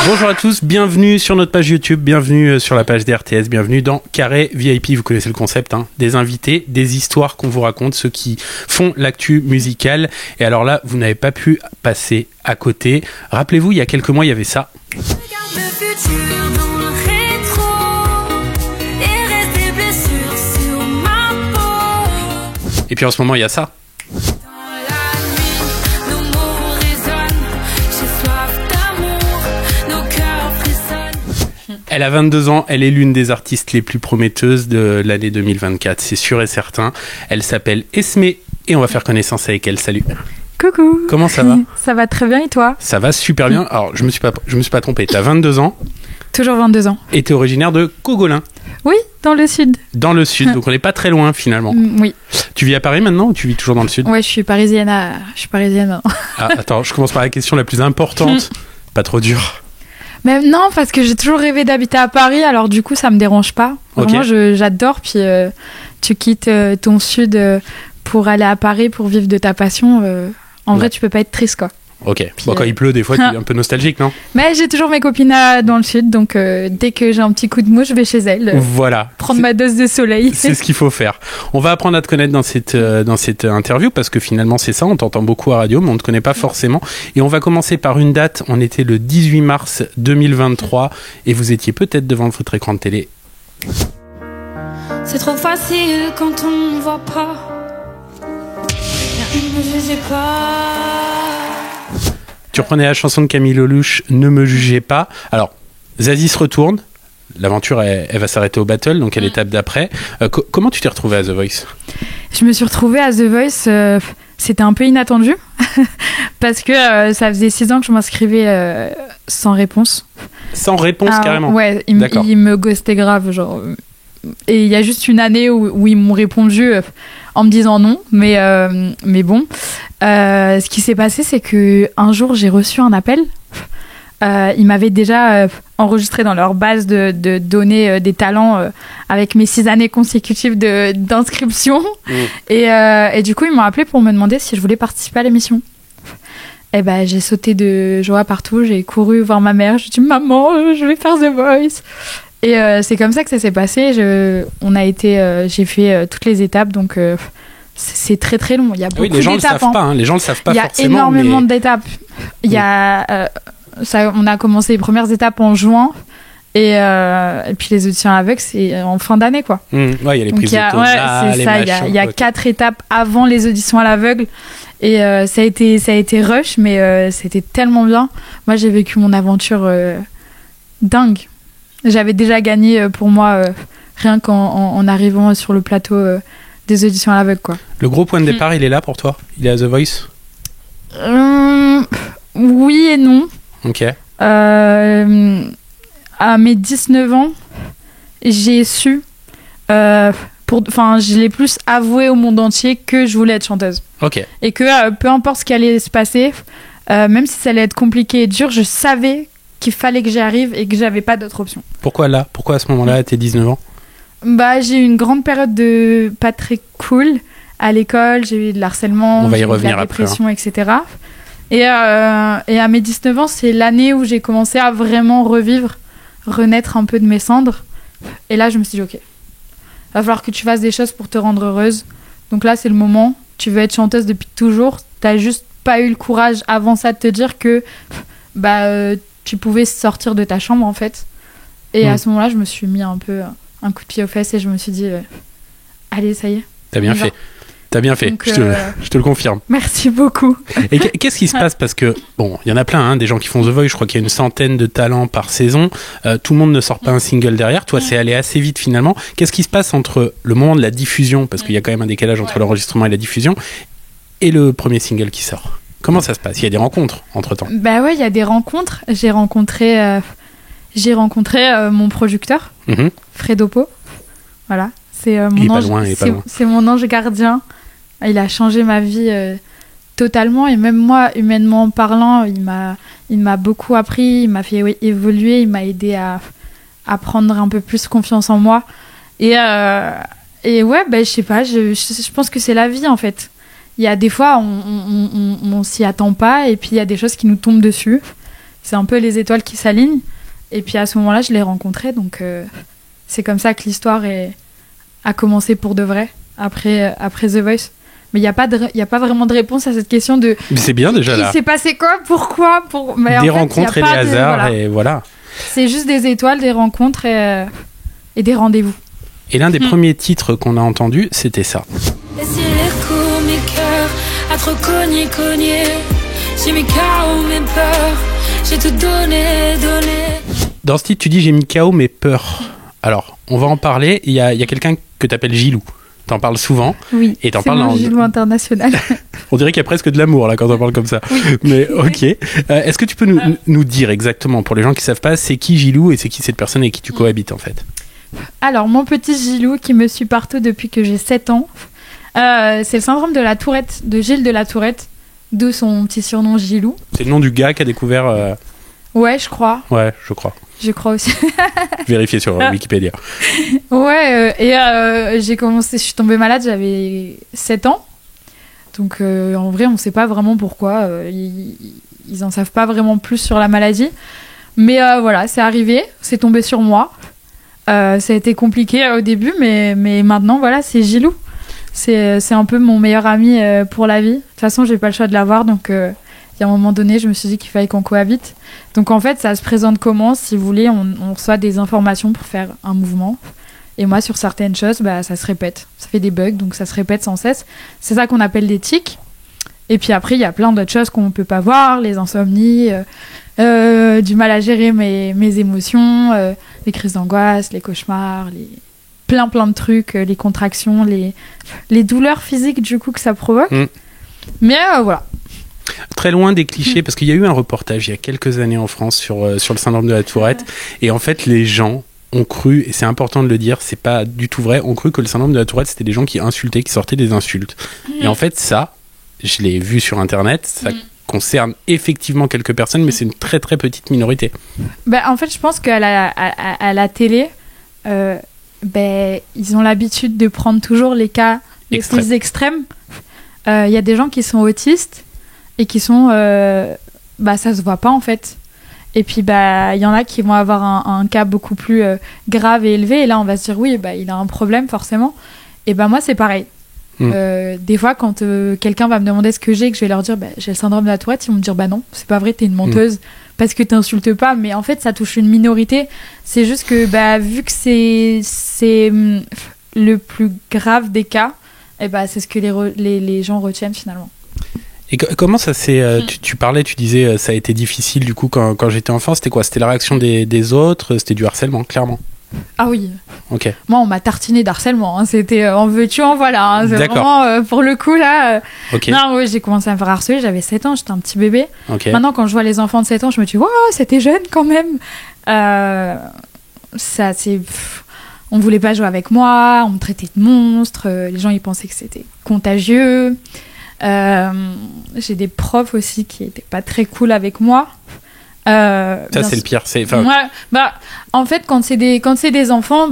Bonjour à tous, bienvenue sur notre page YouTube, bienvenue sur la page d'RTS, bienvenue dans Carré VIP. Vous connaissez le concept, hein, des invités, des histoires qu'on vous raconte, ceux qui font l'actu musicale. Et alors là, vous n'avez pas pu passer à côté. Rappelez-vous, il y a quelques mois, il y avait ça. Regarde le futur dans le rétro et reste des blessures sur ma peau. Et puis en ce moment, il y a ça. Elle a 22 ans, elle est l'une des artistes les plus prometteuses de l'année 2024, c'est sûr et certain. Elle s'appelle Esmé et on va faire connaissance avec elle. Salut. Coucou. Comment ça va ? Ça va très bien et toi ? Ça va super bien. Alors, je me suis pas trompé. T'as 22 ans. Toujours 22 ans. Et t'es originaire de Cogolin. Oui, dans le sud. Dans le sud, donc on n'est pas très loin finalement. Oui. Tu vis à Paris maintenant ou tu vis toujours dans le sud ? Ouais, je suis parisienne maintenant. Ah, attends, je commence par la question la plus importante. Pas trop dur. Mais non, parce que j'ai toujours rêvé d'habiter à Paris, alors du coup, ça me dérange pas. Vraiment, j'adore. Puis tu quittes ton sud pour aller à Paris pour vivre de ta passion. En vrai, tu peux pas être triste, quoi. Ok. Puis, quand il pleut, des fois, tu es un peu nostalgique, non ? Mais j'ai toujours mes copines dans le sud, donc dès que j'ai un petit coup de mou, je vais chez elles. Voilà. Prendre ma dose de soleil. C'est ce qu'il faut faire. On va apprendre à te connaître dans cette interview, parce que finalement, c'est ça, on t'entend beaucoup à radio, mais on ne te connaît pas forcément. Et on va commencer par une date. On était le 18 mars 2023, et vous étiez peut-être devant votre écran de télé. C'est trop facile quand on ne voit pas. Ne me jugez pas. Tu reprenais la chanson de Camille Lelouch, Ne me jugez pas. Alors, Zazie se retourne. L'aventure, elle va s'arrêter au battle, donc à l'étape d'après. Comment tu t'es retrouvée à The Voice ? Je me suis retrouvée à The Voice, c'était un peu inattendu, parce que ça faisait 6 ans que je m'inscrivais sans réponse. Sans réponse, carrément ? Ouais, ils me ghostaient grave, genre... Et il y a juste une année où ils m'ont répondu en me disant non, mais bon. Ce qui s'est passé, c'est qu'un jour, j'ai reçu un appel. Ils m'avaient déjà enregistré dans leur base de données des talents avec mes 6 années consécutives d'inscription. Et du coup, ils m'ont appelé pour me demander si je voulais participer à l'émission. Et ben, j'ai sauté de joie partout, j'ai couru voir ma mère, j'ai dit « Maman, je vais faire The Voice !» Et c'est comme ça que ça s'est passé. J'ai fait toutes les étapes, donc c'est très très long. Il y a beaucoup d'étapes. Les gens le savent pas. Il y a énormément d'étapes. On a commencé les premières étapes en juin, et puis les auditions à l'aveugle, c'est en fin d'année, quoi. Ouais, il y a les prises de tonal, les machins. Il y a 4 étapes avant les auditions à l'aveugle, et ça a été rush, mais c'était tellement bien. Moi, j'ai vécu mon aventure dingue. J'avais déjà gagné pour moi, rien qu'en arrivant sur le plateau des auditions à l'aveugle, quoi. Le gros point de départ, il est là pour toi ? Il est à The Voice ? Oui et non. Ok. À mes 19 ans, j'ai su, je l'ai plus avoué au monde entier que je voulais être chanteuse. Ok. Et que peu importe ce qui allait se passer, même si ça allait être compliqué et dur, je savais qu'il fallait que j'y arrive et que j'avais pas d'autre option. Pourquoi là ? Pourquoi à ce moment-là, à tes 19 ans ? J'ai eu une grande période de pas très cool à l'école, j'ai eu de l'harcèlement, on va y revenir de la dépression, après, etc. Et à mes 19 ans, c'est l'année où j'ai commencé à vraiment renaître un peu de mes cendres. Et là, je me suis dit, ok, va falloir que tu fasses des choses pour te rendre heureuse. Donc là, c'est le moment. Tu veux être chanteuse depuis toujours. T'as juste pas eu le courage avant ça de te dire que tu pouvais sortir de ta chambre, en fait. Et à ce moment-là, je me suis mis un peu un coup de pied aux fesses et je me suis dit, allez, ça y est. T'as bien fait. Donc, je te le confirme. Merci beaucoup. Et qu'est-ce qui se passe ? Parce que, bon, il y en a plein, hein, des gens qui font The Voice, je crois qu'il y a une centaine de talents par saison. Tout le monde ne sort pas un single derrière. Toi, c'est allé assez vite finalement. Qu'est-ce qui se passe entre le moment de la diffusion, parce qu'il y a quand même un décalage entre l'enregistrement et la diffusion, et le premier single qui sort ? Comment ça se passe ? Il y a des rencontres entre-temps ? Bah ouais, il y a des rencontres. J'ai rencontré mon producteur, Fredo Po. Voilà. C'est c'est mon ange gardien. Il a changé ma vie totalement, et même moi, humainement parlant, il m'a beaucoup appris, il m'a fait évoluer, il m'a aidé à prendre un peu plus confiance en moi. Et ouais, je sais pas, je pense que c'est la vie, en fait. Il y a des fois, on s'y attend pas, et puis il y a des choses qui nous tombent dessus. c'est un peu les étoiles qui s'alignent. Et puis à ce moment-là, je l'ai rencontré, donc c'est comme ça que l'histoire a commencé pour de vrai, après The Voice. Mais il n'y a pas vraiment de réponse à cette question de... Mais c'est bien déjà là. Il s'est passé quoi? Pourquoi? Mais des en fait, rencontres y et a des pas de- hasards, voilà. et voilà. C'est juste des étoiles, des rencontres et des rendez-vous. Et l'un des premiers titres qu'on a entendu, c'était ça. Et si les coups, mes cœurs, à trop cogner, j'ai mis KO mes peurs, j'ai tout donné. Dans ce titre, tu dis j'ai mis KO mes peurs. Alors, on va en parler. Il y a quelqu'un que tu appelles Gilou. T'en parles souvent. Oui, Et t'en c'est parles mon en- Gilou international. On dirait qu'il y a presque de l'amour là quand on parle comme ça. Mais ok. Est-ce que tu peux nous dire exactement, pour les gens qui savent pas, c'est qui Gilou et c'est qui cette personne avec qui tu cohabites en fait? Alors, mon petit Gilou qui me suit partout depuis que j'ai 7 ans, c'est le syndrome de la Tourette, de Gilles de la Tourette, d'où son petit surnom Gilou. C'est le nom du gars qui a découvert... Ouais, je crois. Ouais, je crois. Je crois aussi. Vérifier sur Wikipédia. Ouais, je suis tombée malade, j'avais 7 ans. Donc, en vrai, on sait pas vraiment pourquoi. Ils en savent pas vraiment plus sur la maladie. Mais voilà, c'est arrivé, c'est tombé sur moi. Ça a été compliqué au début, mais maintenant, voilà, c'est Gilou. C'est un peu mon meilleur ami pour la vie. De toute façon, j'ai pas le choix de l'avoir, donc il y a un moment donné, je me suis dit qu'il fallait qu'on cohabite. Donc en fait, ça se présente comment? Si vous voulez, on reçoit des informations pour faire un mouvement. Et moi, sur certaines choses, bah, ça se répète. Ça fait des bugs, donc ça se répète sans cesse. C'est ça qu'on appelle des tics. Et puis après, il y a plein d'autres choses qu'on ne peut pas voir, les insomnies, du mal à gérer mes émotions, les crises d'angoisse, les cauchemars, plein de trucs, les contractions, les douleurs physiques du coup que ça provoque. Mais voilà. Très loin des clichés, parce qu'il y a eu un reportage il y a quelques années en France sur le syndrome de la Tourette. Et en fait, les gens ont cru, et c'est important de le dire, c'est pas du tout vrai, ont cru que le syndrome de la Tourette, c'était des gens qui insultaient, qui sortaient des insultes. Et en fait, ça, je l'ai vu sur Internet, ça concerne effectivement quelques personnes, mais c'est une très très petite minorité. Bah, en fait, je pense qu'à la télé, ils ont l'habitude de prendre toujours les cas les plus extrêmes. Il y a des gens qui sont autistes et qui sont... ça se voit pas en fait. Et puis, il y en a qui vont avoir un cas beaucoup plus grave et élevé. Et là, on va se dire, oui, il a un problème forcément. Et moi, c'est pareil. Des fois, quand quelqu'un va me demander ce que j'ai, que je vais leur dire j'ai le syndrome de la Tourette, ils vont me dire non, c'est pas vrai, t'es une menteuse parce que t'insultes pas. Mais en fait, ça touche une minorité. C'est juste que vu que c'est le plus grave des cas, c'est ce que les gens retiennent finalement. Et comment ça s'est... tu parlais, tu disais ça a été difficile du coup quand j'étais enfant. C'était quoi? C'était la réaction des autres? C'était du harcèlement, clairement? Ah oui. Ok. Moi, on m'a tartiné d'harcèlement. Hein. C'était en veux-tu, en voilà. Hein. C'est vraiment, pour le coup, là... Ok. Non, oui, j'ai commencé à me faire harceler. J'avais 7 ans, j'étais un petit bébé. Ok. Maintenant, quand je vois les enfants de 7 ans, je me dis, wow, c'était jeune quand même. Ça, c'est... On voulait pas jouer avec moi, on me traitait de monstre. Les gens, ils pensaient que c'était contagieux. J'ai des profs aussi qui étaient pas très cool avec moi. Ça c'est le pire. En fait, quand c'est des enfants,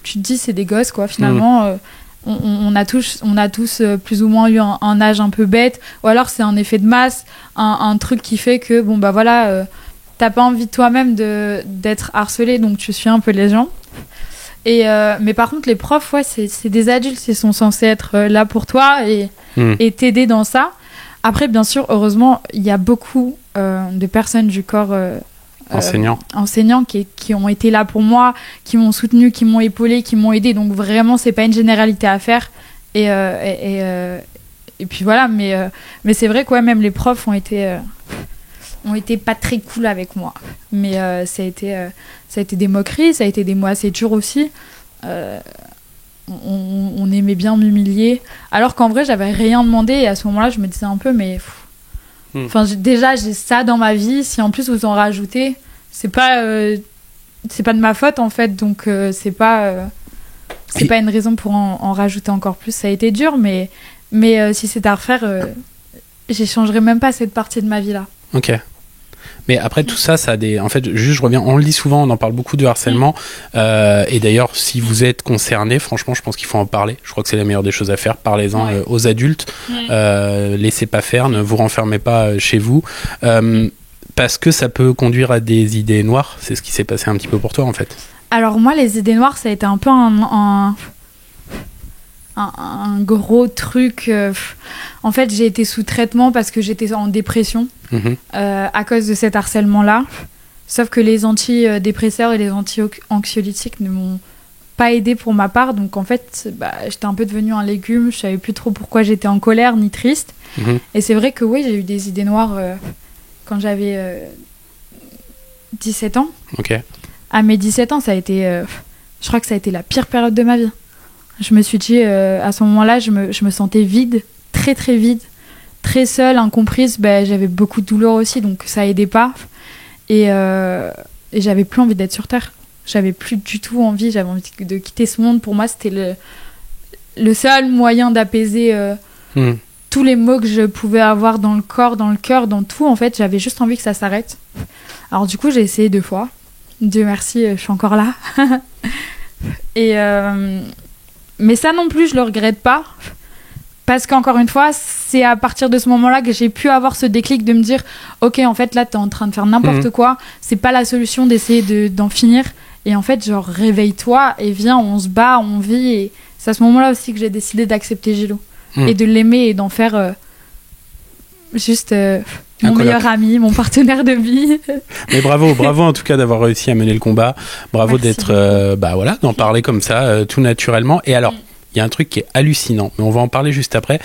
tu te dis c'est des gosses quoi. Finalement, on a tous plus ou moins eu un âge un peu bête, ou alors c'est un effet de masse, un truc qui fait que t'as pas envie toi-même d'être harcelé, donc tu suis un peu les gens. Mais par contre, les profs, c'est des adultes, ils sont censés être là pour toi et t'aider dans ça. Après, bien sûr, heureusement, il y a beaucoup de personnes du corps enseignants qui ont été là pour moi, qui m'ont soutenu, qui m'ont épaulé, qui m'ont aidé. Donc vraiment, c'est pas une généralité à faire. Et puis voilà, mais c'est vrai que même les profs ont été pas très cool avec moi. Mais ça a été des moqueries, ça a été des mots assez durs aussi. On aimait bien m'humilier, alors qu'en vrai j'avais rien demandé, et à ce moment-là je me disais un peu déjà j'ai ça dans ma vie, si en plus vous en rajoutez, c'est pas de ma faute en fait, donc c'est pas une raison pour en rajouter encore plus. Ça a été dur, mais si c'est à refaire, j'échangerai même pas cette partie de ma vie là. Ok. Mais après tout ça, ça a des... En fait, juste je reviens, on le dit souvent, on en parle beaucoup de harcèlement. Et d'ailleurs, si vous êtes concerné, franchement, je pense qu'il faut en parler. Je crois que c'est la meilleure des choses à faire. Parlez-en aux adultes. Laissez pas faire, ne vous renfermez pas chez vous. Parce que ça peut conduire à des idées noires. C'est ce qui s'est passé un petit peu pour toi, en fait. Alors moi, les idées noires, ça a été un peu un gros truc. En fait, j'ai été sous traitement parce que j'étais en dépression Mhm. à cause de cet harcèlement-là. Sauf que les antidépresseurs et les anti-anxiolytiques ne m'ont pas aidé pour ma part. Donc en fait, j'étais un peu devenue un légume. Je savais plus trop pourquoi j'étais en colère ni triste. Mhm. Et c'est vrai que oui, j'ai eu des idées noires quand j'avais 17 ans. Ok. À mes 17 ans, ça a été, je crois que ça a été la pire période de ma vie. Je me suis dit, à ce moment-là, je me sentais vide, très très vide, très seule, incomprise. J'avais beaucoup de douleur aussi, donc ça aidait pas. Et j'avais plus envie d'être sur Terre. J'avais plus du tout envie, j'avais envie de quitter ce monde. Pour moi, c'était le seul moyen d'apaiser Mhm. tous les maux que je pouvais avoir dans le corps, dans le cœur, dans tout. En fait, j'avais juste envie que ça s'arrête. Alors du coup, j'ai essayé 2 fois. Dieu merci, je suis encore là. Et mais ça non plus, je le regrette pas. Parce qu'encore une fois, c'est à partir de ce moment-là que j'ai pu avoir ce déclic de me dire ok, en fait, là, t'es en train de faire n'importe quoi. C'est pas la solution d'essayer d'en finir. Et en fait, genre, réveille-toi et viens, on se bat, on vit. Et c'est à ce moment-là aussi que j'ai décidé d'accepter Gillo. Et de l'aimer et d'en faire juste mon meilleur ami, mon partenaire de vie. Mais bravo en tout cas d'avoir réussi à mener le combat. Bravo Merci. d'être, voilà, d'en parler comme ça, tout naturellement. Et alors, il y a un truc qui est hallucinant, mais on va en parler juste après.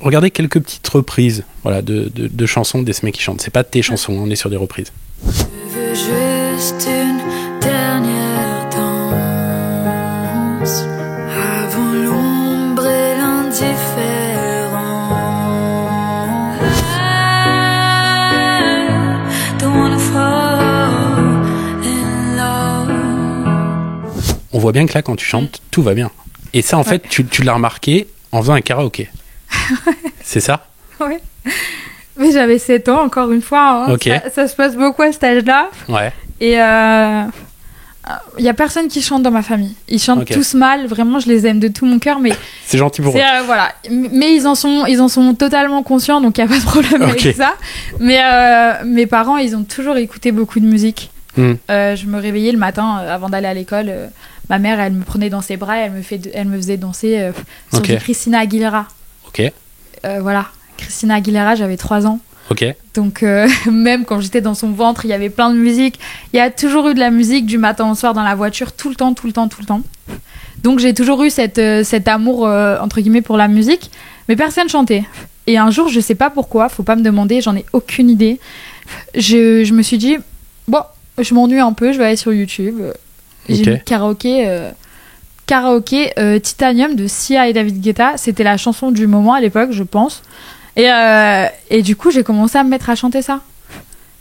Regardez quelques petites reprises, voilà, de chansons des mecs qui chantent. C'est pas tes chansons, on est sur des reprises. Je veux juste une dernière danse avant l'ombre et l'indifférence. I don't wanna fall in love. On voit bien que là, quand tu chantes, tout va bien. Et ça, en fait, tu l'as remarqué en faisant un karaoké. C'est ça? Ouais. Mais j'avais 7 ans, encore une fois. Hein. Ok. Ça se passe beaucoup à cet âge-là. Ouais. Et il y a personne qui chante dans ma famille. Ils chantent Ok. tous mal. Vraiment, je les aime de tout mon cœur. Mais C'est gentil pour eux. voilà. Mais ils en sont totalement conscients, donc il y a pas de problème Ok. avec ça. Mais mes parents, ils ont toujours écouté beaucoup de musique. Hmm. Je me réveillais le matin avant d'aller à l'école. Ma mère, elle me prenait dans ses bras et elle me faisait danser sur Ok. du Christina Aguilera. Ok. Voilà. Christina Aguilera, j'avais 3 ans. Ok. Donc même quand j'étais dans son ventre, il y avait plein de musique. Il y a toujours eu de la musique du matin au soir dans la voiture, tout le temps. Donc j'ai toujours eu cet amour, entre guillemets, pour la musique. Mais personne chantait. Et un jour, je sais pas pourquoi, faut pas me demander, j'en ai aucune idée. Je me suis dit, bon, je m'ennuie un peu, je vais aller sur YouTube. J'ai Ok. mis karaoké Titanium de Sia et David Guetta. C'était la chanson du moment à l'époque, je pense. Et du coup, j'ai commencé à me mettre à chanter ça.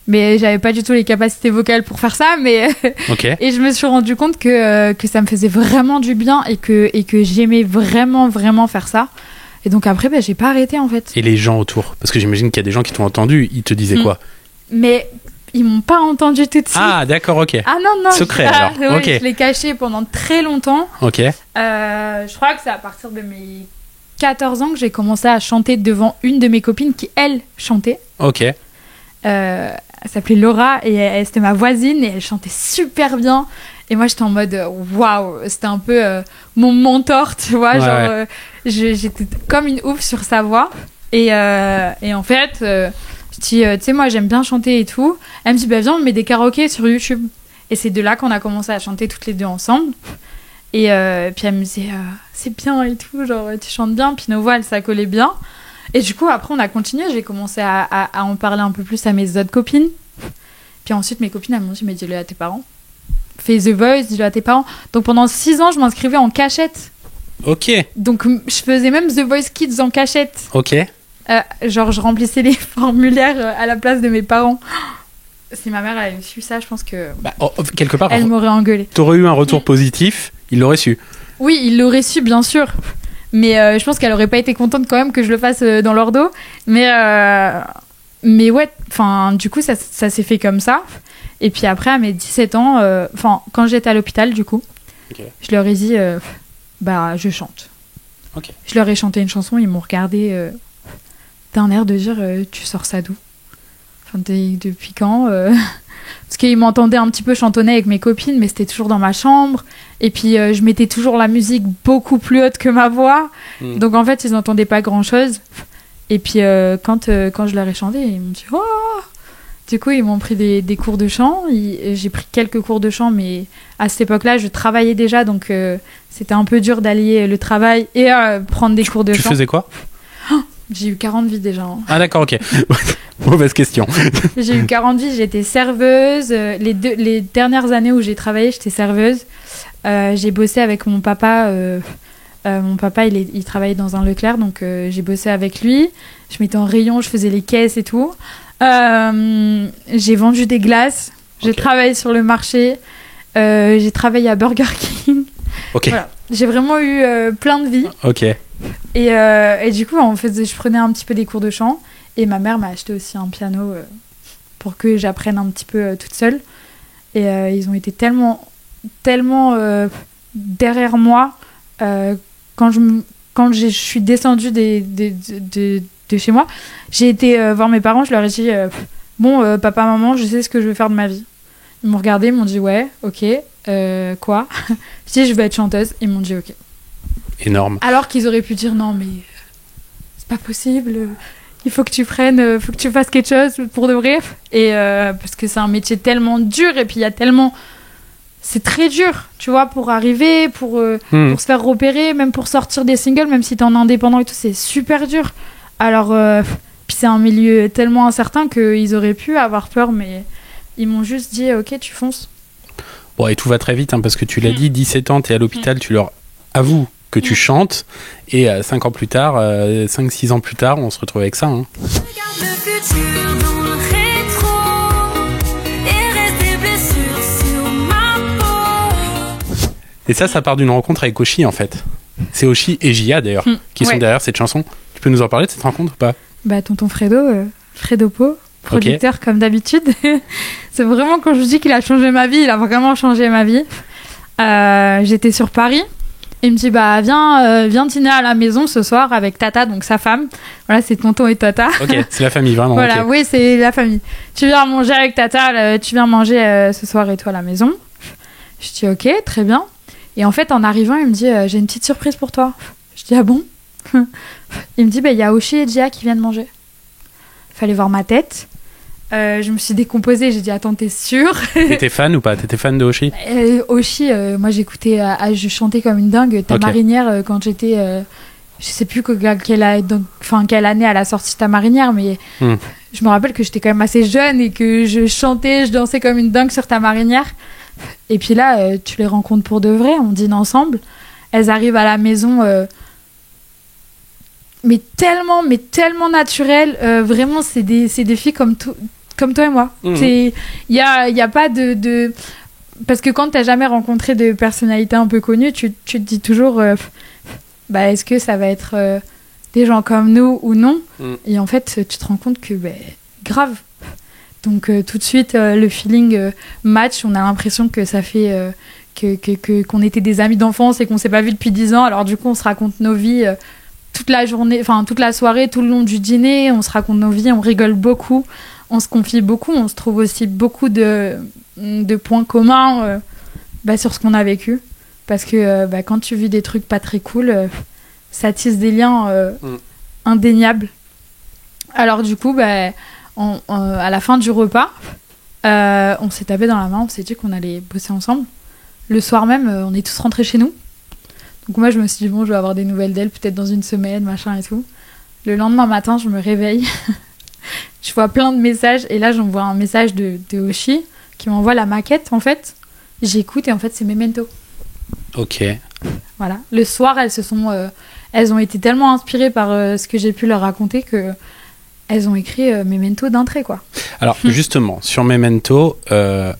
Mais j'avais pas du tout les capacités vocales pour faire ça. Mais Ok. et je me suis rendu compte que ça me faisait vraiment du bien et que j'aimais vraiment, vraiment faire ça. Et donc après, j'ai pas arrêté en fait. Et les gens autour? Parce que j'imagine qu'il y a des gens qui t'ont entendu. Ils te disaient quoi? Mais ils m'ont pas entendu tout de suite. Ah, d'accord, ok. Ah non, Secret, alors. oui, Ok. je l'ai caché pendant très longtemps. Ok. Je crois que c'est à partir de mes 14 ans que j'ai commencé à chanter devant une de mes copines qui, elle, chantait. Ok. Elle s'appelait Laura et c'était ma voisine et elle chantait super bien. Et moi, j'étais en mode waouh, c'était un peu mon mentor, tu vois. Ouais, genre, ouais. j'étais comme une ouf sur sa voix. Et en fait, je dis, tu sais, moi, j'aime bien chanter et tout. Elle me dit, viens, on met des karaokés sur YouTube. Et c'est de là qu'on a commencé à chanter toutes les deux ensemble. Et puis elle me disait, c'est bien et tout, genre, tu chantes bien. Puis nos voix, ça collait bien. Et du coup, après, on a continué. J'ai commencé à en parler un peu plus à mes autres copines. Puis ensuite, mes copines, elles m'ont dit, mais dis-le à tes parents. Fais The Voice, dis-le à tes parents. Donc pendant 6 ans, je m'inscrivais en cachette. Ok. Donc je faisais même The Voice Kids en cachette. Ok. Genre, je remplissais les formulaires à la place de mes parents. Si ma mère elle avait su ça, je pense que Bah, quelque part, elle m'aurait engueulé. t'aurais eu un retour positif, il l'aurait su. Oui, il l'aurait su, bien sûr. Mais je pense qu'elle aurait pas été contente quand même que je le fasse dans leur dos. Mais ouais, enfin, du coup, ça s'est fait comme ça. Et puis après, à mes 17 ans, quand j'étais à l'hôpital, du coup, Ok. je leur ai dit, je chante. Ok. Je leur ai chanté une chanson, ils m'ont regardé d'un air de dire, tu sors ça d'où? Enfin, depuis quand Parce qu'ils m'entendaient un petit peu chantonner avec mes copines, mais c'était toujours dans ma chambre. Et puis, je mettais toujours la musique beaucoup plus haute que ma voix. Donc, en fait, ils n'entendaient pas grand-chose. Et puis, quand je leur ai chanté, ils m'ont dit « Oh !» Du coup, ils m'ont pris des cours de chant. J'ai pris quelques cours de chant, mais à cette époque-là, je travaillais déjà. Donc, c'était un peu dur d'allier le travail et prendre des cours de chant. Tu faisais quoi? J'ai eu 40 vies déjà. Hein. Ah d'accord, ok. Mauvaise question. J'ai eu 40 vies, j'étais serveuse. Les dernières années où j'ai travaillé, j'étais serveuse. J'ai bossé avec mon papa. Mon papa, il travaillait dans un Leclerc, donc j'ai bossé avec lui. Je mettais en rayon, je faisais les caisses et tout. J'ai vendu des glaces. J'ai travaillé sur le marché. J'ai travaillé à Burger King. Ok. Voilà. J'ai vraiment eu plein de vies. Ok. Et du coup, je prenais un petit peu des cours de chant. Et ma mère m'a acheté aussi un piano pour que j'apprenne un petit peu toute seule. Et ils ont été tellement derrière moi. Quand je suis descendue de chez moi, j'ai été voir mes parents. Je leur ai dit bon, papa, maman, je sais ce que je veux faire de ma vie. Ils m'ont regardé, ils m'ont dit ouais, ok, quoi? Je dis je vais être chanteuse. Ils m'ont dit ok. Énorme. Alors qu'ils auraient pu dire non, mais c'est pas possible, il faut que tu prennes, faut que tu fasses quelque chose pour de vrai. Et parce que c'est un métier tellement dur, et puis il y a tellement. C'est très dur, tu vois, pour arriver, pour se faire repérer, même pour sortir des singles, même si t'es en indépendant et tout, c'est super dur. Alors, puis c'est un milieu tellement incertain qu'ils auraient pu avoir peur, mais ils m'ont juste dit ok, tu fonces. Bon, et tout va très vite, hein, parce que tu l'as dit, 17 ans, t'es à l'hôpital, tu leur avoues que tu chantes, et 5 ans plus tard, 5-6 ans plus tard, on se retrouve avec ça. Hein. Regarde le futur dans le rétro et reste des blessures sur ma peau. Et ça part d'une rencontre avec Oshi, en fait. C'est Oshi et Jia, d'ailleurs, qui sont derrière cette chanson. Tu peux nous en parler de cette rencontre ou pas? Bah, tonton Fredo Po, producteur comme d'habitude. C'est vraiment, quand je dis qu'il a changé ma vie, il a vraiment changé ma vie. J'étais sur Paris. Il me dit bah viens dîner à la maison ce soir avec Tata, donc sa femme. Voilà, c'est tonton et Tata. Ok, c'est la famille vraiment. Voilà, okay. Oui, c'est la famille. Tu viens manger avec Tata, tu viens manger ce soir et toi à la maison. Je dis ok, très bien. Et en fait, en arrivant, il me dit j'ai une petite surprise pour toi. Je dis ah bon? Il me dit bah il y a Oshi et Jia qui viennent manger. Fallait voir ma tête. Je me suis décomposée, j'ai dit attends, t'es sûre? T'étais fan ou pas? T'étais fan de Oshi? Oshi, moi j'écoutais, je chantais comme une dingue Ta Marinière quand j'étais, je sais plus quelle année elle a sorti Ta Marinière, mais je me rappelle que j'étais quand même assez jeune et que je chantais, je dansais comme une dingue sur Ta Marinière. Et puis là, tu les rencontres pour de vrai, on dîne ensemble, elles arrivent à la maison. Mais tellement naturelles, vraiment c'est des filles comme toi et moi. Il y a pas de parce que quand t'as jamais rencontré de personnalités un peu connues, tu te dis toujours bah est-ce que ça va être des gens comme nous ou non. Et en fait tu te rends compte que grave. Donc tout de suite le feeling match, on a l'impression que ça fait qu'on était des amis d'enfance et qu'on s'est pas vu depuis 10 ans. Alors du coup on se raconte nos vies toute la journée, enfin toute la soirée, tout le long du dîner, on se raconte nos vies, on rigole beaucoup, on se confie beaucoup, on se trouve aussi beaucoup de points communs sur ce qu'on a vécu. Parce que quand tu vis des trucs pas très cool, ça tisse des liens indéniables. Alors du coup, à la fin du repas, on s'est tapé dans la main, on s'est dit qu'on allait bosser ensemble. Le soir même, on est tous rentrés chez nous. Donc moi, je me suis dit, bon, je vais avoir des nouvelles d'elle, peut-être dans une semaine, machin et tout. Le lendemain matin, je me réveille. Je vois plein de messages. Et là, j'envoie un message de Oshi qui m'envoie la maquette, en fait. J'écoute et en fait, c'est Memento. Ok. Voilà. Le soir, elles ont été tellement inspirées par ce que j'ai pu leur raconter que elles ont écrit Memento d'un trait, quoi. Alors, justement, sur Memento, de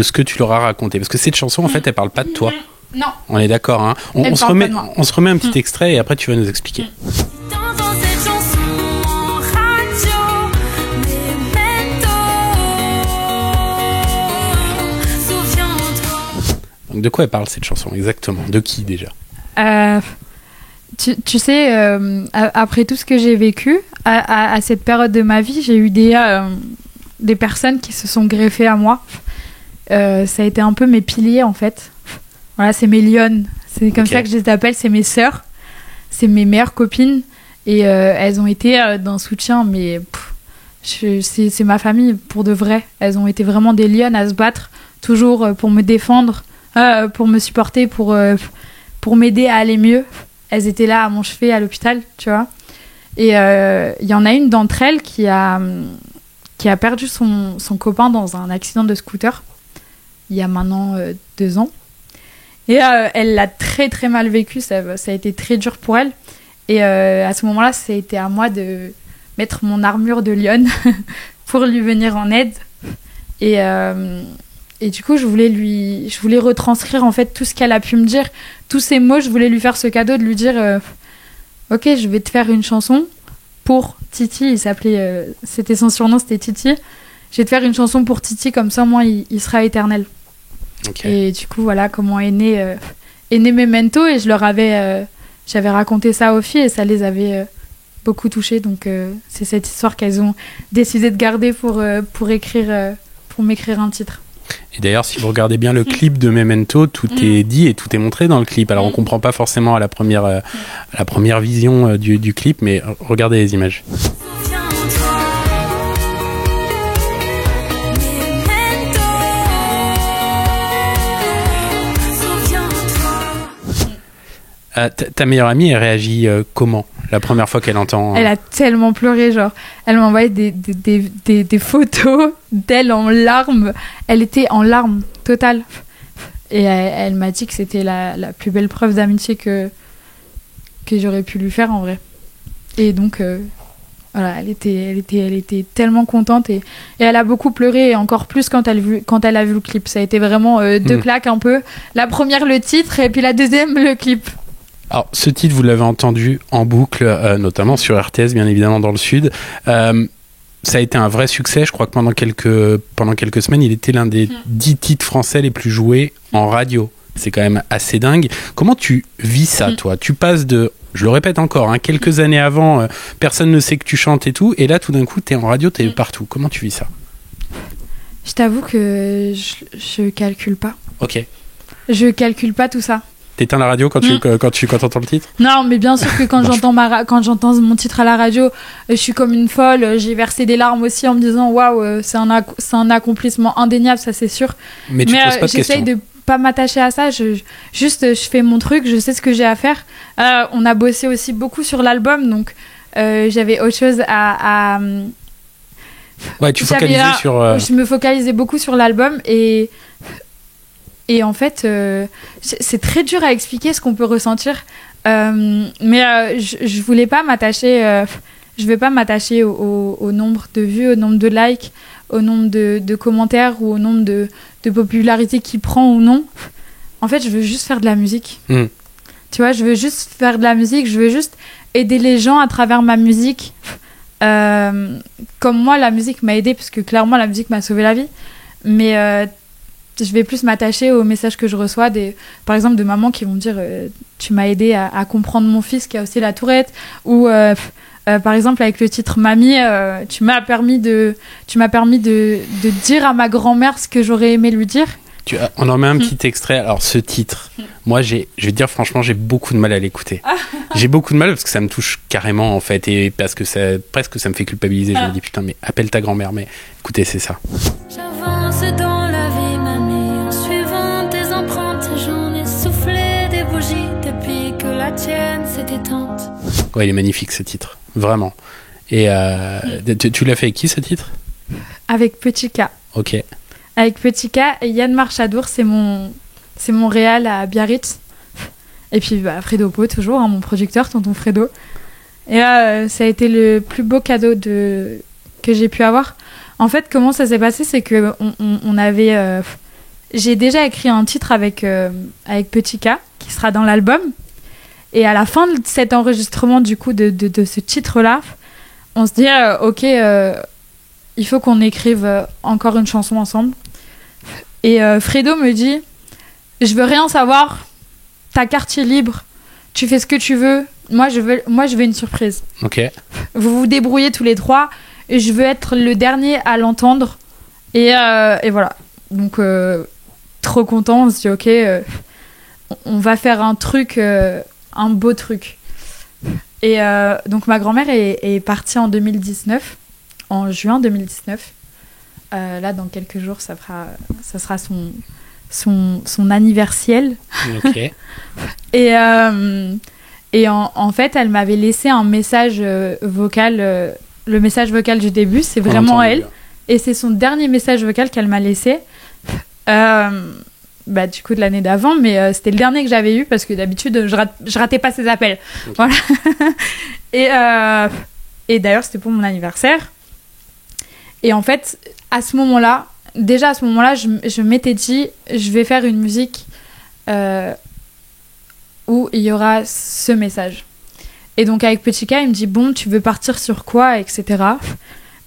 ce que tu leur as raconté. Parce que cette chanson, en fait, elle parle pas de toi. Non. On est d'accord, hein. On se remet un petit extrait et après tu vas nous expliquer. T'entends cette chanson en radio, Memento. Souviens-toi. Donc de quoi elle parle cette chanson exactement? De qui déjà? tu sais, après tout ce que j'ai vécu, à cette période de ma vie, j'ai eu des personnes qui se sont greffées à moi. Ça a été un peu mes piliers, en fait. Voilà, c'est mes lionnes. C'est comme ça que je les appelle, c'est mes sœurs. C'est mes meilleures copines. Et elles ont été d'un soutien, mais c'est ma famille, pour de vrai. Elles ont été vraiment des lionnes à se battre, toujours pour me défendre, pour me supporter, pour m'aider à aller mieux. Elles étaient là à mon chevet à l'hôpital, tu vois. Et il y en a une d'entre elles qui a perdu son copain dans un accident de scooter, il y a maintenant 2 ans. Et elle l'a très très mal vécu, ça a été très dur pour elle. Et à ce moment-là, ça a été à moi de mettre mon armure de lionne pour lui venir en aide. Et du coup, je voulais retranscrire en fait tout ce qu'elle a pu me dire, tous ces mots. Je voulais lui faire ce cadeau de lui dire ok, je vais te faire une chanson pour Titi. C'était son surnom, c'était Titi. Je vais te faire une chanson pour Titi, comme ça, moi, il sera éternel. Okay. Et du coup, voilà comment est né Memento. Et j'avais raconté ça aux filles et ça les avait beaucoup touchées. Donc, c'est cette histoire qu'elles ont décidé de garder pour m'écrire un titre. Et d'ailleurs, si vous regardez bien le clip de Memento, tout est dit et tout est montré dans le clip. Alors, on comprend pas forcément à la première vision du clip, mais regardez les images. Ta meilleure amie, elle réagit comment la première fois qu'elle entend Elle a tellement pleuré, genre. Elle m'a envoyé des photos d'elle en larmes. Elle était en larmes totales. Et elle m'a dit que c'était la plus belle preuve d'amitié que j'aurais pu lui faire en vrai. Et donc, voilà, elle était tellement contente et elle a beaucoup pleuré, et encore plus quand elle a vu le clip. Ça a été vraiment 2 claques un peu. La première, le titre, et puis la deuxième, le clip. Alors, ce titre, vous l'avez entendu en boucle, notamment sur RTS, bien évidemment, dans le Sud. Ça a été un vrai succès. Je crois que pendant quelques semaines, il était l'un des 10 titres français les plus joués en radio. C'est quand même assez dingue. Comment tu vis ça, toi ? Tu passes de, je le répète encore, quelques années avant, personne ne sait que tu chantes et tout, et là, tout d'un coup, t'es en radio, t'es partout. Comment tu vis ça ? Je t'avoue que je calcule pas. Ok. Je calcule pas tout ça. T'éteins la radio quand entends le titre ? Non, mais bien sûr que quand j'entends mon titre à la radio, je suis comme une folle. J'ai versé des larmes aussi en me disant waouh, c'est un accomplissement indéniable, ça c'est sûr. Mais tu te poses pas de questions. J'essaye de pas m'attacher à ça. Je fais mon truc, je sais ce que j'ai à faire. On a bossé aussi beaucoup sur l'album, donc j'avais autre chose à ouais, tu focalisais sur. Je me focalisais beaucoup sur l'album et en fait, c'est très dur à expliquer ce qu'on peut ressentir. Mais je voulais pas m'attacher. Je vais pas m'attacher au nombre de vues, au nombre de likes, au nombre de commentaires ou au nombre de popularité qu'il prend ou non. En fait, je veux juste faire de la musique. Tu vois, je veux juste faire de la musique. Je veux juste aider les gens à travers ma musique. Comme moi, la musique m'a aidée, parce que clairement, la musique m'a sauvé la vie. Mais je vais plus m'attacher aux messages que je reçois, par exemple de mamans qui vont me dire tu m'as aidé à comprendre mon fils qui a aussi la Tourette, ou par exemple avec le titre Mamie, tu m'as permis de dire à ma grand-mère ce que j'aurais aimé lui dire. On en met un petit extrait. Alors ce titre, moi je vais te dire franchement, j'ai beaucoup de mal à l'écouter. J'ai beaucoup de mal parce que ça me touche carrément en fait, et parce que ça me fait culpabiliser. Je me dis putain, mais appelle ta grand-mère. Mais écoutez, c'est ça. J'avance dans la vie, mamie, en suivant tes empreintes. J'en ai soufflé des bougies depuis que la tienne s'est éteinte. Ouais, il est magnifique ce titre, vraiment. Et tu l'as fait avec qui ce titre ? Avec Petit K. Ok. Avec Petit K et Yann Marchadour, c'est mon réal à Biarritz. Et puis Fredo Po, toujours, mon producteur, tonton Fredo. Et là, ça a été le plus beau cadeau que j'ai pu avoir. En fait, comment ça s'est passé, c'est que on avait... j'ai déjà écrit un titre avec Petit K, qui sera dans l'album. Et à la fin de cet enregistrement, du coup, de ce titre-là, on se dit, ok, il faut qu'on écrive encore une chanson ensemble. Et Fredo me dit, je veux rien savoir, ta carte est libre, tu fais ce que tu veux, moi je veux une surprise. Ok. Vous vous débrouillez tous les trois. Et je veux être le dernier à l'entendre. Et voilà. Donc, trop content. On se dit, ok, on va faire un truc, un beau truc. Et donc, ma grand-mère est partie en 2019, en juin 2019. Là, dans quelques jours, ça sera son anniversaire. Ok. Et en fait, elle m'avait laissé un message vocal. Le message vocal du début, c'est vraiment elle. Et c'est son dernier message vocal qu'elle m'a laissé. Du coup, de l'année d'avant. Mais c'était le dernier que j'avais eu parce que d'habitude, je ratais pas ses appels. Okay. Voilà. Et d'ailleurs, c'était pour mon anniversaire. Et en fait, à ce moment-là, je m'étais dit, je vais faire une musique où il y aura ce message. Et donc avec Petit K, il me dit bon, tu veux partir sur quoi, etc.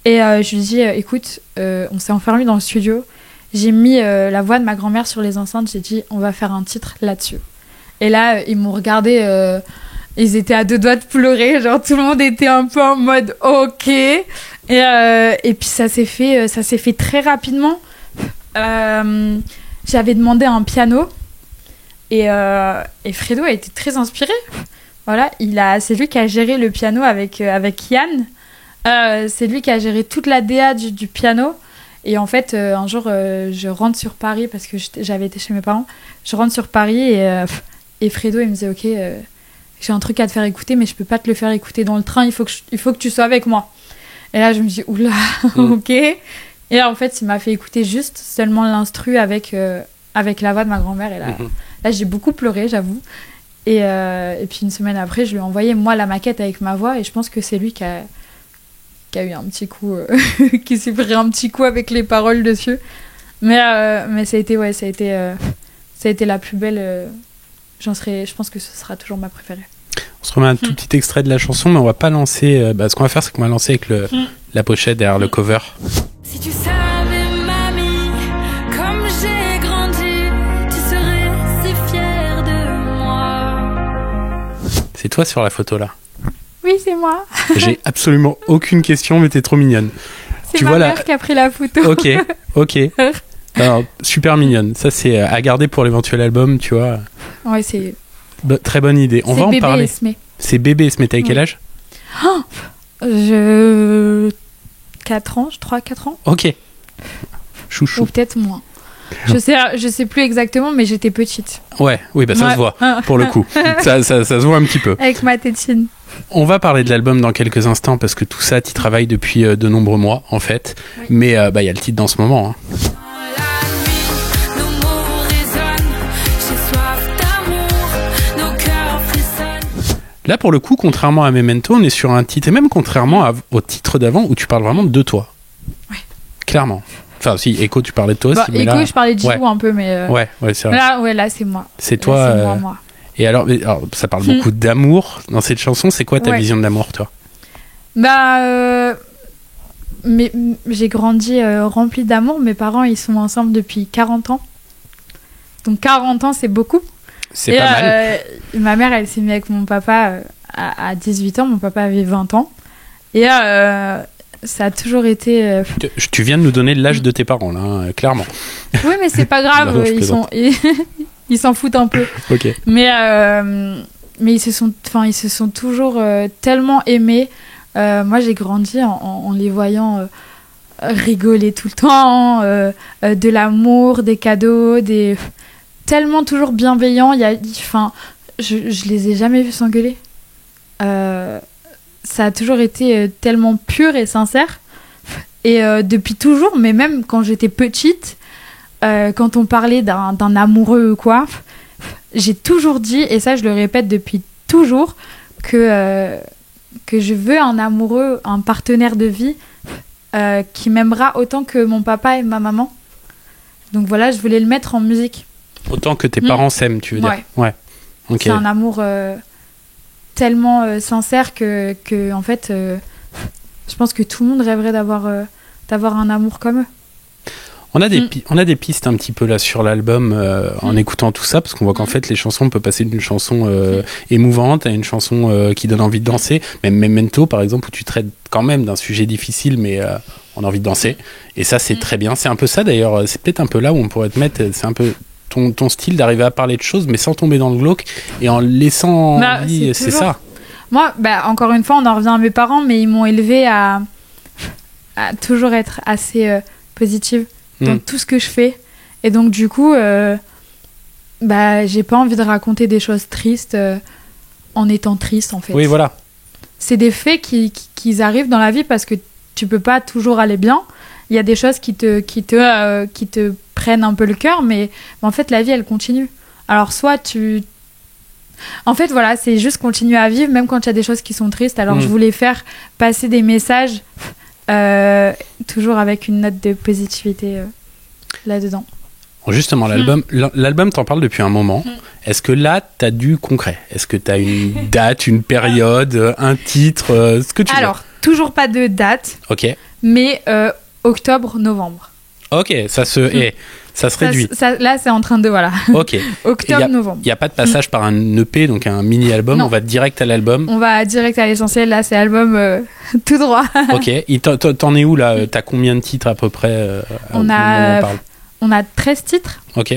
Et je lui dis écoute, on s'est enfermé dans le studio. J'ai mis la voix de ma grand-mère sur les enceintes. J'ai dit on va faire un titre là-dessus. Et là, ils m'ont regardé. Ils étaient à deux doigts de pleurer. Genre tout le monde était un peu en mode ok. Et puis ça s'est fait très rapidement. J'avais demandé un piano. Et Fredo a été très inspiré. Voilà, c'est lui qui a géré le piano avec Yann. C'est lui qui a géré toute la DA du piano. Et en fait, un jour, je rentre sur Paris parce que j'avais été chez mes parents. Je rentre sur Paris et Fredo, il me dit « Ok, j'ai un truc à te faire écouter, mais je peux pas te le faire écouter dans le train. Il faut que tu sois avec moi. » Et là, je me dis « Oula, ok. » Et en fait, il m'a fait écouter juste seulement l'instru avec la voix de ma grand-mère. Et là, j'ai beaucoup pleuré, j'avoue. Et puis une semaine après, je lui ai envoyé moi la maquette avec ma voix et je pense que c'est lui qui a eu un petit coup, qui s'est pris un petit coup avec les paroles dessus. Mais ça a été la plus belle. Je pense que ce sera toujours ma préférée. On se remet un tout petit extrait de la chanson, mais on va pas lancer. Ce qu'on va faire, c'est qu'on va lancer avec la pochette derrière le cover. Si tu savais, mamie, comme j'ai grandi, tu serais si fière de moi. C'est toi sur la photo là. Oui, c'est moi. J'ai absolument aucune question, mais t'es trop mignonne. C'est ma mère qui a pris la photo. Ok. Alors, super mignonne. Ça, c'est à garder pour l'éventuel album, tu vois. Ouais, c'est... Très bonne idée. On va en parler. Esmé. C'est bébé Esmé. T'as quel âge ? 4 ans, 3-4 ans. Ok. Chouchou. Ou peut-être moins. Je sais plus exactement, mais j'étais petite. Ouais, oui, ça se voit, pour le coup. Ça se voit un petit peu. Avec ma tétine. On va parler de l'album dans quelques instants, parce que tout ça, tu travailles depuis de nombreux mois, en fait. Oui. Mais il y a le titre dans ce moment. Hein. Là, pour le coup, contrairement à Memento, on est sur un titre, et même contrairement au titre d'avant, où tu parles vraiment de toi. Ouais. Clairement. Enfin, si, Echo, tu parlais de toi aussi. Mais Echo, là, je parlais de Jilou un peu, mais... Ouais, c'est vrai. Là, c'est moi. C'est toi. C'est moi. Et alors, ça parle beaucoup d'amour dans cette chanson. C'est quoi ta vision de l'amour, toi ? Mais j'ai grandi remplie d'amour. Mes parents, ils sont ensemble depuis 40 ans. Donc 40 ans, c'est beaucoup. C'est pas mal. Ma mère, elle s'est mise avec mon papa à 18 ans. Mon papa avait 20 ans. Et ça a toujours été... Tu viens de nous donner l'âge de tes parents, là, hein, clairement. Oui, mais c'est pas grave. Ils s'en foutent un peu. Ok. Mais ils se sont toujours tellement aimés. Moi, j'ai grandi en les voyant rigoler tout le temps, de l'amour, des cadeaux, tellement toujours bienveillants. Je les ai jamais vus s'engueuler. Ça a toujours été tellement pur et sincère. Et depuis toujours, mais même quand j'étais petite, quand on parlait d'un amoureux ou quoi, j'ai toujours dit, et ça je le répète depuis toujours, que je veux un amoureux, un partenaire de vie qui m'aimera autant que mon papa et ma maman. Donc voilà, je voulais le mettre en musique. Autant que tes parents s'aiment, tu veux dire. Ouais. Okay. C'est un amour tellement sincère que en fait, je pense que tout le monde rêverait d'avoir un amour comme eux. On a des pistes un petit peu là sur l'album en écoutant tout ça, parce qu'on voit qu'en fait les chansons, on peut passer d'une chanson émouvante à une chanson qui donne envie de danser. Même Memento par exemple, où tu traites quand même d'un sujet difficile, mais on a envie de danser. Et ça c'est très bien. C'est un peu ça d'ailleurs, c'est peut-être un peu là où on pourrait te mettre, c'est un peu ton style d'arriver à parler de choses, mais sans tomber dans le glauque et en laissant envie, c'est ça. Moi, encore une fois, on en revient à mes parents, mais ils m'ont élevée à toujours être assez positive dans tout ce que je fais. Et donc, du coup, j'ai pas envie de raconter des choses tristes en étant triste, en fait. Oui, voilà. C'est des faits qui arrivent dans la vie parce que tu peux pas toujours aller bien. Il y a des choses qui te prennent un peu le cœur, mais en fait, la vie, elle continue. Alors, soit tu... En fait, voilà, c'est juste continuer à vivre, même quand il y a des choses qui sont tristes. Alors, je voulais faire passer des messages toujours avec une note de positivité là-dedans. Justement, l'album t'en parle depuis un moment. Est-ce que là, t'as du concret? Est-ce que t'as une date, une période, un titre, ce que tu veux? Alors, toujours pas de date. Ok. Mais octobre-novembre. Ok, ça se réduit. Là, c'est en train de... Voilà. Ok. Octobre-novembre. Il n'y a pas de passage par un EP, donc un mini-album. On va direct à l'album. On va direct à l'essentiel. Là, c'est album tout droit. Ok. T'en es où, là? T'as combien de titres, à peu près on a 13 titres. Ok.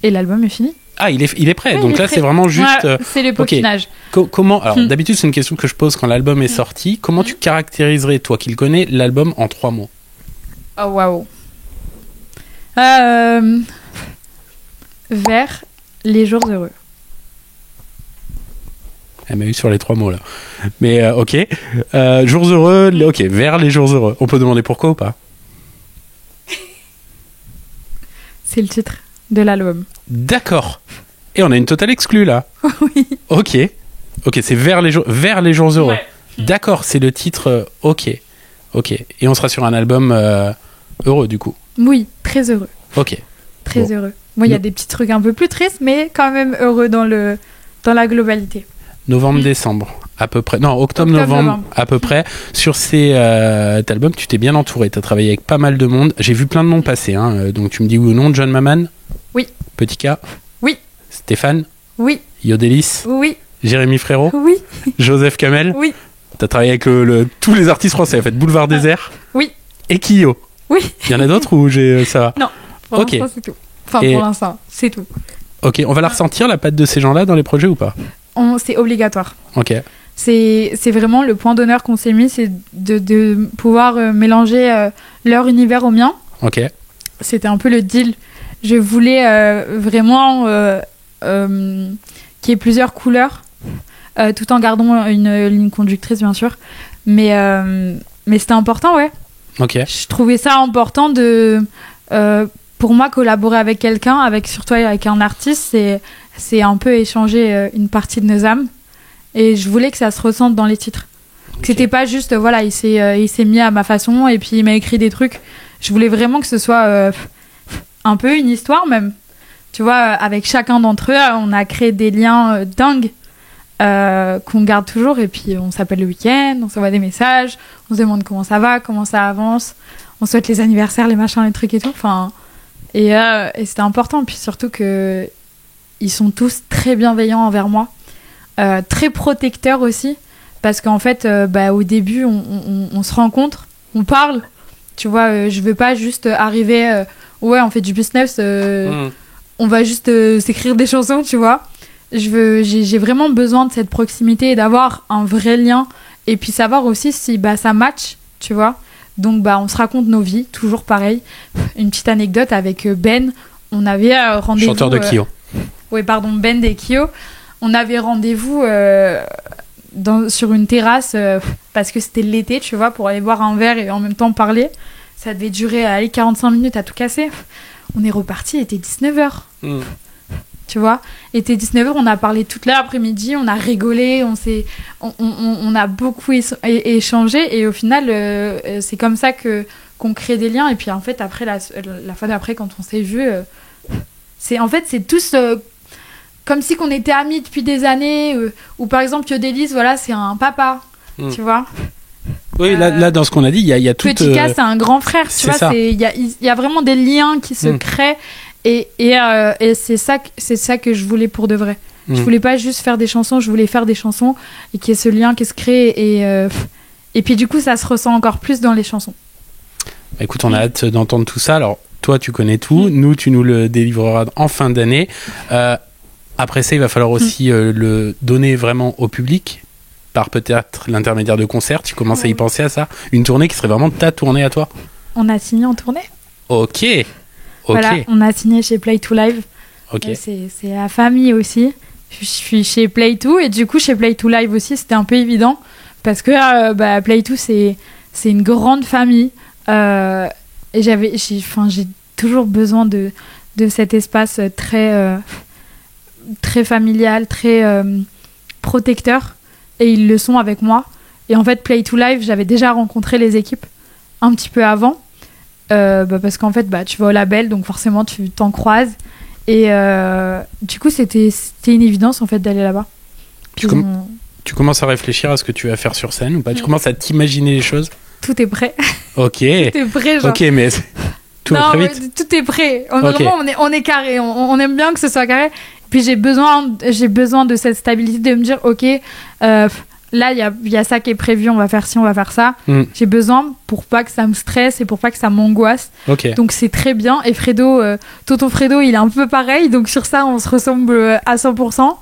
Et l'album est fini. Ah, il est prêt. Oui, donc là, c'est vraiment juste... Ouais, c'est le peaufinage. Comment... Alors, d'habitude, c'est une question que je pose quand l'album est sorti. Comment tu caractériserais, toi qui le connais, l'album en 3 mots? Oh, waouh. Vers les jours heureux. Elle m'a eu sur les 3 mots, là. Mais, ok. Jours heureux, ok. Vers les jours heureux. On peut demander pourquoi ou pas? C'est le titre de l'album. D'accord. Et on a une totale exclue, là. Oui. Ok, c'est vers les jours heureux. Ouais. D'accord, c'est le titre. Ok. Et on sera sur un album heureux, du coup. Oui, très heureux. Ok. Très heureux. Moi, il y a des petits trucs un peu plus tristes, mais quand même heureux dans la globalité. Novembre-décembre, à peu près. Non, octobre-novembre, à peu près. Sur cet album, tu t'es bien entouré. Tu as travaillé avec pas mal de monde. J'ai vu plein de noms passer. Donc, tu me dis oui ou non. John Maman? Oui. Petit K? Oui. Stéphane? Oui. Yodelis? Oui. Jérémy Frérot? Oui. Joseph Kamel? Oui. Tu as travaillé avec tous les artistes français. En fait, Boulevard Désert? Oui. Et Kyo? Oui. Il y en a d'autres ou ça va? Non. Pour l'instant, c'est tout. Enfin, pour l'instant, c'est tout. Ok, on va la ressentir, la patte de ces gens-là, dans les projets ou pas? C'est obligatoire. Ok. C'est vraiment le point d'honneur qu'on s'est mis, c'est de pouvoir mélanger leur univers au mien. Ok. C'était un peu le deal. Je voulais vraiment qu'il y ait plusieurs couleurs, tout en gardant une ligne conductrice, bien sûr. Mais c'était important, ouais. Ok. Je trouvais ça important pour moi, collaborer avec quelqu'un, surtout avec un artiste, c'est un peu échanger une partie de nos âmes. Et je voulais que ça se ressente dans les titres. Okay. Que c'était pas juste, voilà, il s'est mis à ma façon et puis il m'a écrit des trucs. Je voulais vraiment que ce soit un peu une histoire même. Tu vois, avec chacun d'entre eux, on a créé des liens dingues qu'on garde toujours. Et puis on s'appelle le week-end, on s'envoie des messages, on se demande comment ça va, comment ça avance. On souhaite les anniversaires, les machins, les trucs et tout. Enfin... Et c'était important, puis surtout qu'ils sont tous très bienveillants envers moi, très protecteurs aussi, parce qu'en fait, au début, on se rencontre, on parle, tu vois, je veux pas juste arriver, ouais, on fait du business, on va juste s'écrire des chansons, tu vois. J'ai vraiment besoin de cette proximité et d'avoir un vrai lien, et puis savoir aussi si ça match, tu vois. Donc, on se raconte nos vies, toujours pareil. Une petite anecdote avec Ben. On avait rendez-vous... Chanteur de Kyo. Oui, pardon, Ben des Kyo. On avait rendez-vous sur une terrasse parce que c'était l'été, tu vois, pour aller boire un verre et en même temps parler. Ça devait durer 45 minutes à tout casser. On est reparti, il était 19h. Tu vois, il était 19h, on a parlé toute l'après-midi, on a rigolé, on a beaucoup échangé et au final, c'est comme ça qu'on crée des liens. Et puis en fait, après, la fois d'après, quand on s'est vus, c'est tous comme si qu'on était amis depuis des années. Ou par exemple, Yodelis, voilà, c'est un papa, tu vois. Oui, là, dans ce qu'on a dit, il y a tout. Petit K, c'est un grand frère, tu c'est vois. ça. Il y a vraiment des liens qui se créent. Et c'est ça que je voulais pour de vrai. Je voulais pas juste faire des chansons, je voulais faire des chansons et qu'il y ait ce lien qui se crée. Et puis, du coup, ça se ressent encore plus dans les chansons. Bah, écoute, on a hâte d'entendre tout ça. Alors, toi, tu connais tout. Nous, tu nous le délivreras en fin d'année. Après ça, il va falloir aussi le donner vraiment au public par peut-être l'intermédiaire de concerts. Tu commences à y penser à ça? Une tournée qui serait vraiment ta tournée à toi? On a signé en tournée. Ok. Voilà, on a signé chez Play 2 Live. Ok. C'est la famille aussi. Je suis chez Play 2 et du coup chez Play 2 Live aussi c'était un peu évident parce que Play 2 c'est une grande famille et j'ai toujours besoin de cet espace très familial, très protecteur et ils le sont avec moi. Et en fait Play 2 Live j'avais déjà rencontré les équipes un petit peu avant parce qu'en fait tu vas au label donc forcément tu t'en croises. Et du coup, c'était une évidence en fait d'aller là-bas. Tu commences à réfléchir à ce que tu vas faire sur scène ou pas? Tu commences à t'imaginer les choses? Tout est prêt. Ok. Tout est prêt, genre. Ok, mais tout va très vite. Tout est prêt. Vraiment, on est carré. On aime bien que ce soit carré. Puis j'ai besoin de cette stabilité de me dire, ok, là il y a ça qui est prévu, on va faire ci, on va faire ça. J'ai besoin pour pas que ça me stresse et pour pas que ça m'angoisse. Okay. Donc c'est très bien. Et tonton Fredo, il est un peu pareil. Donc sur ça, on se ressemble à 100%.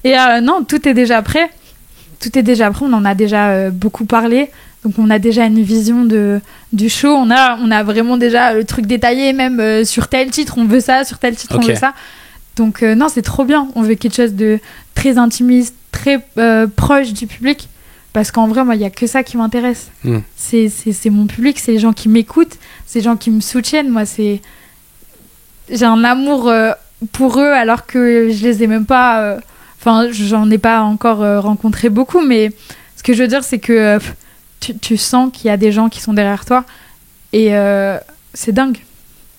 Et non, tout est déjà prêt. Tout est déjà prêt. On en a déjà beaucoup parlé. Donc on a déjà une vision du show. On a vraiment déjà le truc détaillé, même sur tel titre, on veut ça, sur tel titre, on veut ça. Donc non, c'est trop bien. On veut quelque chose de très intimiste, très proche du public. Parce qu'en vrai, moi, il n'y a que ça qui m'intéresse. C'est mon public, c'est les gens qui m'écoutent, c'est les gens qui me soutiennent. Moi, j'ai un amour pour eux alors que je les ai même pas... Enfin, j'en ai pas encore rencontré beaucoup, mais ce que je veux dire, c'est que tu sens qu'il y a des gens qui sont derrière toi. Et c'est dingue.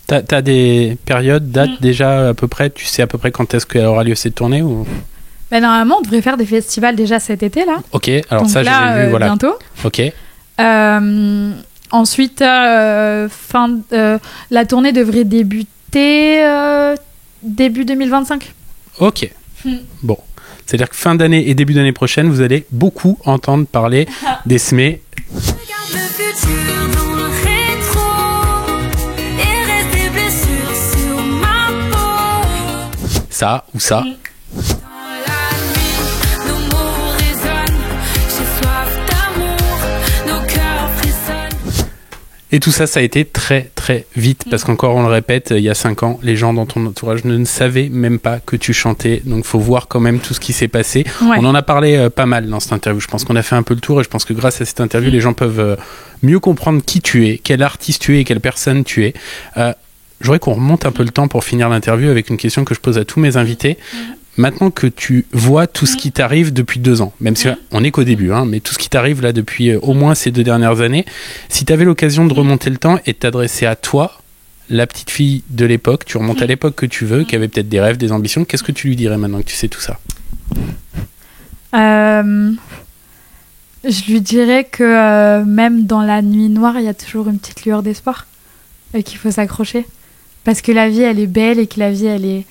T'as des périodes, dates déjà à peu près? Tu sais à peu près quand est-ce qu'elle aura lieu cette tournée ou... Normalement, on devrait faire des festivals déjà cet été, là. Ok, alors donc ça, là, j'avais vu, voilà. Bientôt. Ok. Ensuite, la tournée devrait débuter début 2025. Ok. Bon. C'est-à-dire que fin d'année et début d'année prochaine, vous allez beaucoup entendre parler des SME. Regarde le futur dans le rétro et reste des blessures sur ma peau. Ça ou ça. Dans la nuit, nos mots résonnent. J'ai soif d'amour, nos cœurs frissonnent. Et tout ça a été très très vite parce qu'encore on le répète, il y a 5 ans, les gens dans ton entourage ne savaient même pas que tu chantais. Donc faut voir quand même tout ce qui s'est passé. Ouais. On en a parlé pas mal dans cette interview. Je pense qu'on a fait un peu le tour et je pense que grâce à cette interview, les gens peuvent mieux comprendre qui tu es, quel artiste tu es et quelle personne tu es. J'aurais qu'on remonte un peu le temps pour finir l'interview avec une question que je pose à tous mes invités. Maintenant que tu vois tout ce qui t'arrive depuis 2 ans, même si on n'est qu'au début, hein, mais tout ce qui t'arrive là depuis au moins ces 2 dernières années, si tu avais l'occasion de remonter le temps et de t'adresser à toi, la petite fille de l'époque, tu remontes à l'époque que tu veux, qui avait peut-être des rêves, des ambitions, qu'est-ce que tu lui dirais maintenant que tu sais tout ça? Je lui dirais que même dans la nuit noire, il y a toujours une petite lueur d'espoir et qu'il faut s'accrocher. Parce que la vie, elle est belle et que la vie, elle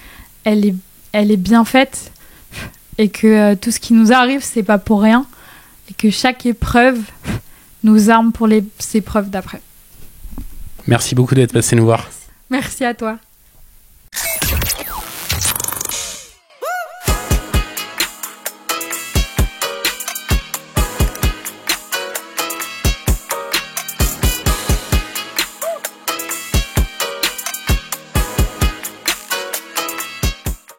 est bien faite et que tout ce qui nous arrive, c'est pas pour rien et que chaque épreuve nous arme pour les épreuves d'après. Merci beaucoup d'être passé nous voir. Merci à toi.